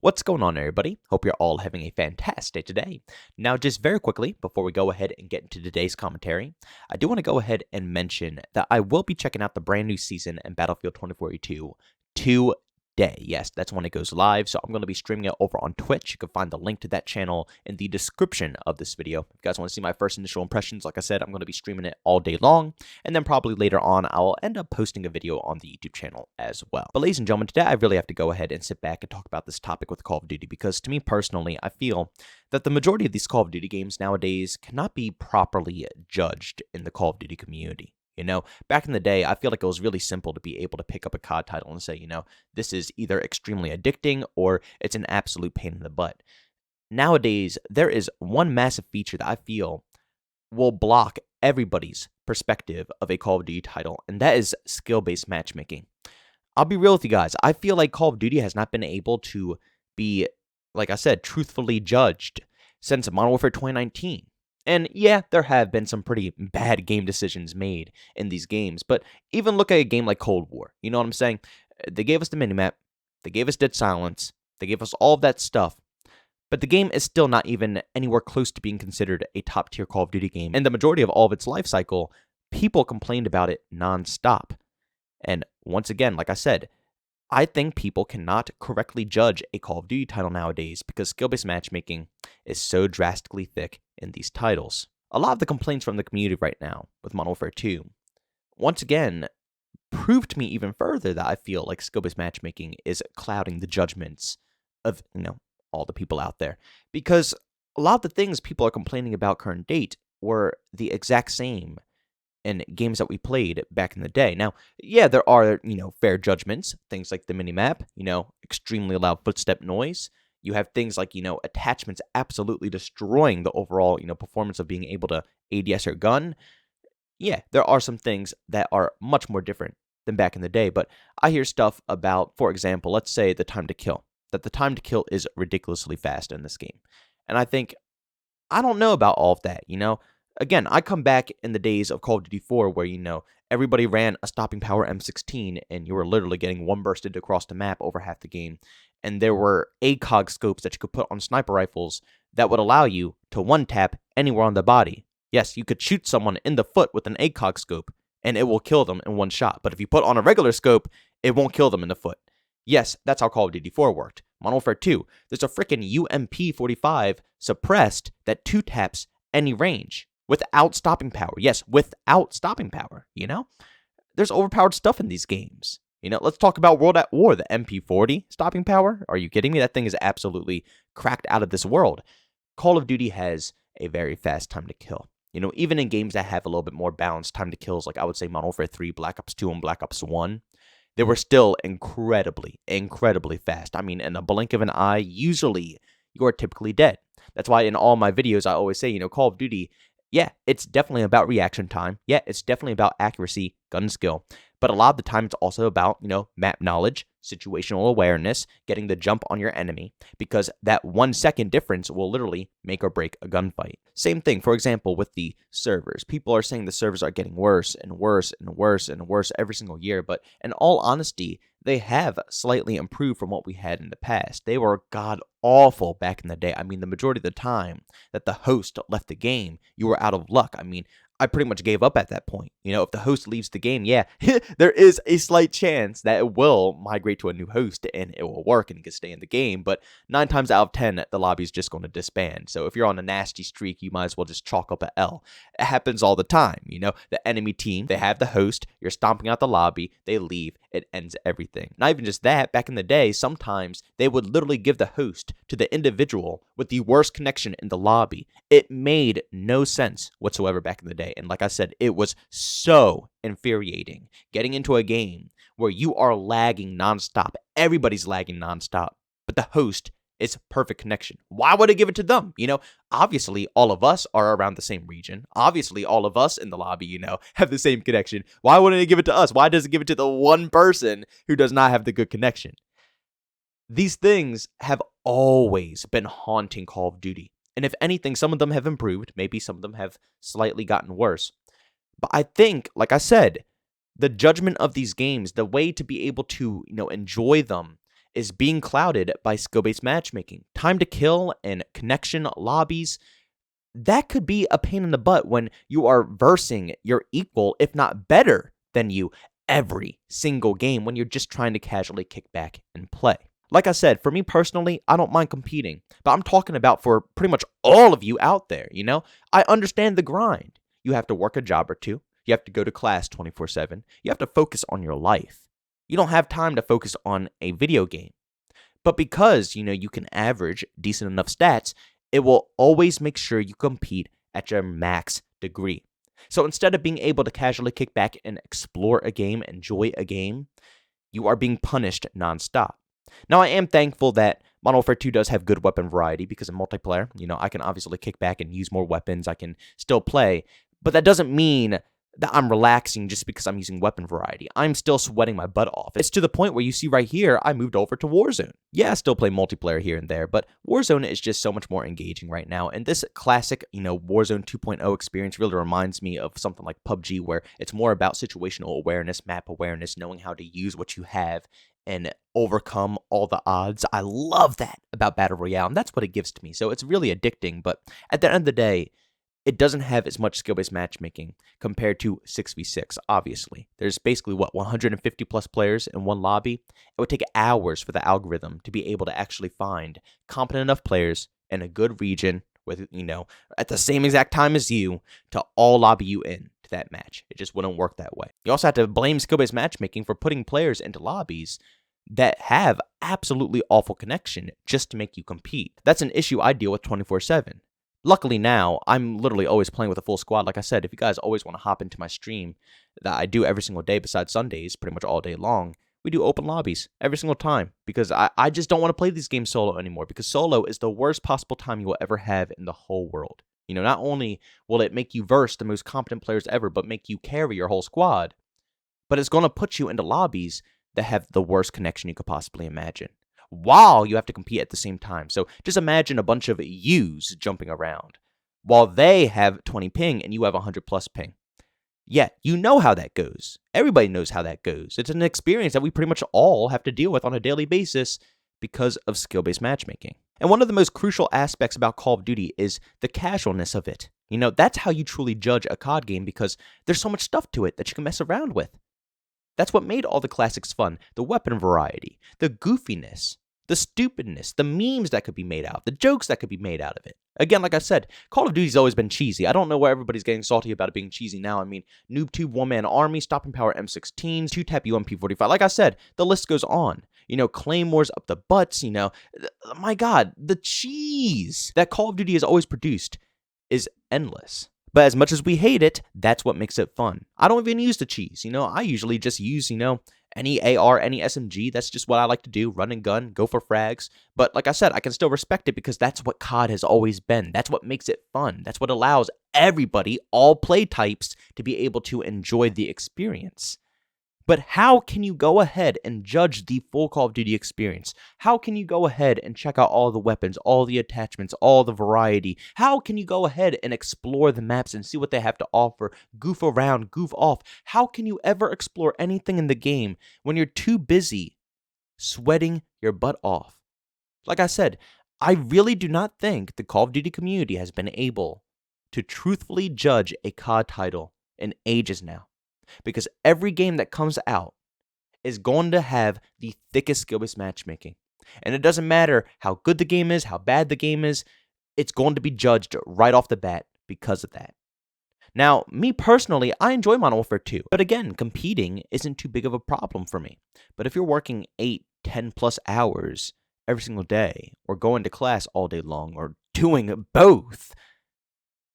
What's going on, everybody? Hope you're all having a fantastic day today. Now, just very quickly, before we go ahead and get into today's commentary, I do want to go ahead and mention that I will be checking out the brand new season in Battlefield 2042 today. Yes, that's when it goes live, so I'm going to be streaming it over on Twitch. You can find the link to that channel in the description of this video. If you guys want to see my first initial impressions, like I said, I'm going to be streaming it all day long, and then probably later on, I'll end up posting a video on the YouTube channel as well. But ladies and gentlemen, today I really have to go ahead and sit back and talk about this topic with Call of Duty, because to me personally, I feel that the majority of these Call of Duty games nowadays cannot be properly judged in the Call of Duty community. Back in the day, I feel like it was really simple to be able to pick up a COD title and say, this is either extremely addicting or it's an absolute pain in the butt. Nowadays, there is one massive feature that I feel will block everybody's perspective of a Call of Duty title, and that is skill-based matchmaking. I'll be real with you guys. I feel like Call of Duty has not been able to be, like I said, truthfully judged since Modern Warfare 2019. And yeah, there have been some pretty bad game decisions made in these games, but even look at a game like Cold War. You know what I'm saying? They gave us the minimap, they gave us Dead Silence, they gave us all of that stuff, but the game is still not even anywhere close to being considered a top-tier Call of Duty game. And the majority of all of its life cycle, people complained about it non-stop. And once again, like I said, I think people cannot correctly judge a Call of Duty title nowadays because skill-based matchmaking is so drastically thick in these titles. A lot of the complaints from the community right now with Modern Warfare 2, once again, proved to me even further that I feel like skill-based matchmaking is clouding the judgments of, all the people out there. Because a lot of the things people are complaining about current date were the exact same in games that we played back in the day. Now, yeah, there are, fair judgments, things like the minimap, extremely loud footstep noise. You have things like, attachments absolutely destroying the overall, performance of being able to ADS your gun. Yeah, there are some things that are much more different than back in the day, but I hear stuff about, for example, let's say the time to kill, that the time to kill is ridiculously fast in this game. And I think, I don't know about all of that, Again, I come back in the days of Call of Duty 4 where, everybody ran a stopping power M16 and you were literally getting one bursted across the map over half the game. And there were ACOG scopes that you could put on sniper rifles that would allow you to one-tap anywhere on the body. Yes, you could shoot someone in the foot with an ACOG scope and it will kill them in one shot. But if you put on a regular scope, it won't kill them in the foot. Yes, that's how Call of Duty 4 worked. Modern Warfare 2, there's a freaking UMP-45 suppressed that two-taps any range. Without stopping power. Yes, without stopping power, There's overpowered stuff in these games. Let's talk about World at War, the MP40 stopping power. Are you kidding me? That thing is absolutely cracked out of this world. Call of Duty has a very fast time to kill. Even in games that have a little bit more balanced time to kills, like I would say Modern Warfare 3, Black Ops 2, and Black Ops 1, they were still incredibly, incredibly fast. I mean, in a blink of an eye, usually you're typically dead. That's why in all my videos, I always say, Call of Duty, yeah, it's definitely about reaction time. Yeah, it's definitely about accuracy, gun skill. But a lot of the time, it's also about, map knowledge, situational awareness, getting the jump on your enemy, because that 1 second difference will literally make or break a gunfight. Same thing, for example, with the servers. People are saying the servers are getting worse and worse and worse and worse every single year, but in all honesty, they have slightly improved from what we had in the past. They were god-awful back in the day. I mean, the majority of the time that the host left the game, you were out of luck. I mean, I pretty much gave up at that point. If the host leaves the game, yeah, there is a slight chance that it will migrate to a new host and it will work and you can stay in the game. But 9 times out of 10, the lobby is just going to disband. So if you're on a nasty streak, you might as well just chalk up an L. It happens all the time. The enemy team, they have the host, you're stomping out the lobby, they leave, it ends everything. Not even just that, back in the day, sometimes they would literally give the host to the individual with the worst connection in the lobby. It made no sense whatsoever back in the day. And like I said, it was so infuriating getting into a game where you are lagging nonstop. Everybody's lagging nonstop, but the host is perfect connection. Why would I give it to them? Obviously all of us are around the same region. Obviously all of us in the lobby, have the same connection. Why wouldn't it give it to us? Why does it give it to the one person who does not have the good connection? These things have always been haunting Call of Duty. And if anything, some of them have improved. Maybe some of them have slightly gotten worse. But I think, like I said, the judgment of these games, the way to be able to, enjoy them is being clouded by skill-based matchmaking. Time to kill and connection lobbies, that could be a pain in the butt when you are versing your equal, if not better than you, every single game when you're just trying to casually kick back and play. Like I said, for me personally, I don't mind competing, but I'm talking about for pretty much all of you out there, I understand the grind. You have to work a job or two. You have to go to class 24/7. You have to focus on your life. You don't have time to focus on a video game. But because, you can average decent enough stats, it will always make sure you compete at your max degree. So instead of being able to casually kick back and explore a game, enjoy a game, you are being punished nonstop. Now, I am thankful that Modern Warfare 2 does have good weapon variety because in multiplayer, I can obviously kick back and use more weapons. I can still play, but that doesn't mean that I'm relaxing just because I'm using weapon variety. I'm still sweating my butt off. It's to the point where you see right here, I moved over to Warzone. Yeah, I still play multiplayer here and there, but Warzone is just so much more engaging right now. And this classic, Warzone 2.0 experience really reminds me of something like PUBG, where it's more about situational awareness, map awareness, knowing how to use what you have and overcome all the odds. I love that about Battle Royale, and that's what it gives to me. So it's really addicting, but at the end of the day, it doesn't have as much skill-based matchmaking compared to 6v6, obviously. There's basically, 150 plus players in one lobby? It would take hours for the algorithm to be able to actually find competent enough players in a good region with, at the same exact time as you to all lobby you in to that match. It just wouldn't work that way. You also have to blame skill-based matchmaking for putting players into lobbies that have absolutely awful connection just to make you compete. That's an issue I deal with 24/7. Luckily now, I'm literally always playing with a full squad. Like I said, if you guys always want to hop into my stream that I do every single day besides Sundays, pretty much all day long, we do open lobbies every single time because I just don't want to play these games solo anymore because solo is the worst possible time you will ever have in the whole world. Not only will it make you verse the most competent players ever, but make you carry your whole squad, but it's going to put you into lobbies that have the worst connection you could possibly imagine, while you have to compete at the same time. So just imagine a bunch of yous jumping around while they have 20 ping and you have 100 plus ping. Yeah, you know how that goes. Everybody knows how that goes. It's an experience that we pretty much all have to deal with on a daily basis because of skill-based matchmaking. And one of the most crucial aspects about Call of Duty is the casualness of it. That's how you truly judge a COD game because there's so much stuff to it that you can mess around with. That's what made all the classics fun. The weapon variety, the goofiness, the stupidness, the memes that could be made out, the jokes that could be made out of it. Again, like I said, Call of Duty's always been cheesy. I don't know why everybody's getting salty about it being cheesy now. I mean, NoobTube one-man army, stopping power M16s, two-tap UMP45. Like I said, the list goes on. Claymores up the butts, my God, the cheese that Call of Duty has always produced is endless. But as much as we hate it, that's what makes it fun. I don't even use the cheese. I usually just use, any AR, any SMG. That's just what I like to do. Run and gun, go for frags. But like I said, I can still respect it because that's what COD has always been. That's what makes it fun. That's what allows everybody, all play types, to be able to enjoy the experience. But how can you go ahead and judge the full Call of Duty experience? How can you go ahead and check out all the weapons, all the attachments, all the variety? How can you go ahead and explore the maps and see what they have to offer, goof around, goof off? How can you ever explore anything in the game when you're too busy sweating your butt off? Like I said, I really do not think the Call of Duty community has been able to truthfully judge a COD title in ages now. Because every game that comes out is going to have the thickest skill-based matchmaking. And it doesn't matter how good the game is, how bad the game is, it's going to be judged right off the bat because of that. Now, me personally, I enjoy Modern Warfare 2. But again, competing isn't too big of a problem for me. But if you're working 8, 10 plus hours every single day, or going to class all day long, or doing both,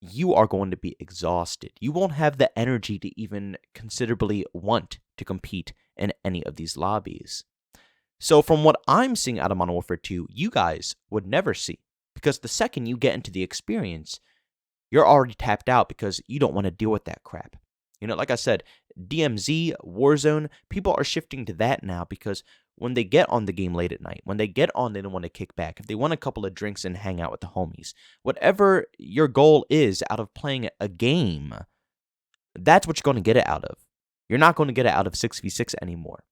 you are going to be exhausted. You won't have the energy to even considerably want to compete in any of these lobbies. So from what I'm seeing out of Modern Warfare 2, you guys would never see. Because the second you get into the experience, you're already tapped out because you don't want to deal with that crap. Like I said, DMZ, Warzone, people are shifting to that now because when they get on the game late at night, when they get on, they don't want to kick back. If they want a couple of drinks and hang out with the homies, whatever your goal is out of playing a game, that's what you're going to get it out of. You're not going to get it out of 6v6 anymore.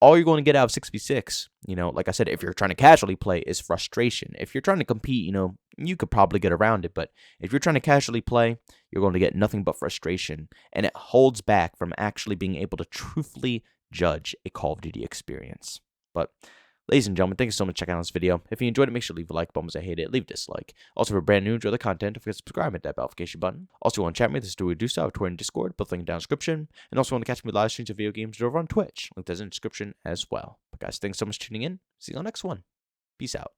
all you're going to get out of 6v6, like I said, if you're trying to casually play, is frustration. If you're trying to compete, you could probably get around it. But if you're trying to casually play, you're going to get nothing but frustration. And it holds back from actually being able to truthfully judge a Call of Duty experience. But ladies and gentlemen, thank you so much for checking out this video. If you enjoyed it, make sure to leave a like. Bums, I hate it. Leave a dislike. Also, if you're brand new, enjoy the content, don't forget to subscribe and hit that notification button. Also, if you want to chat with me, this is what we do so. I have Twitter and Discord, both link down in the description. And also, want to catch me live streams of video games over on Twitch. Link is in the description as well. But guys, thanks so much for tuning in. See you on the next one. Peace out.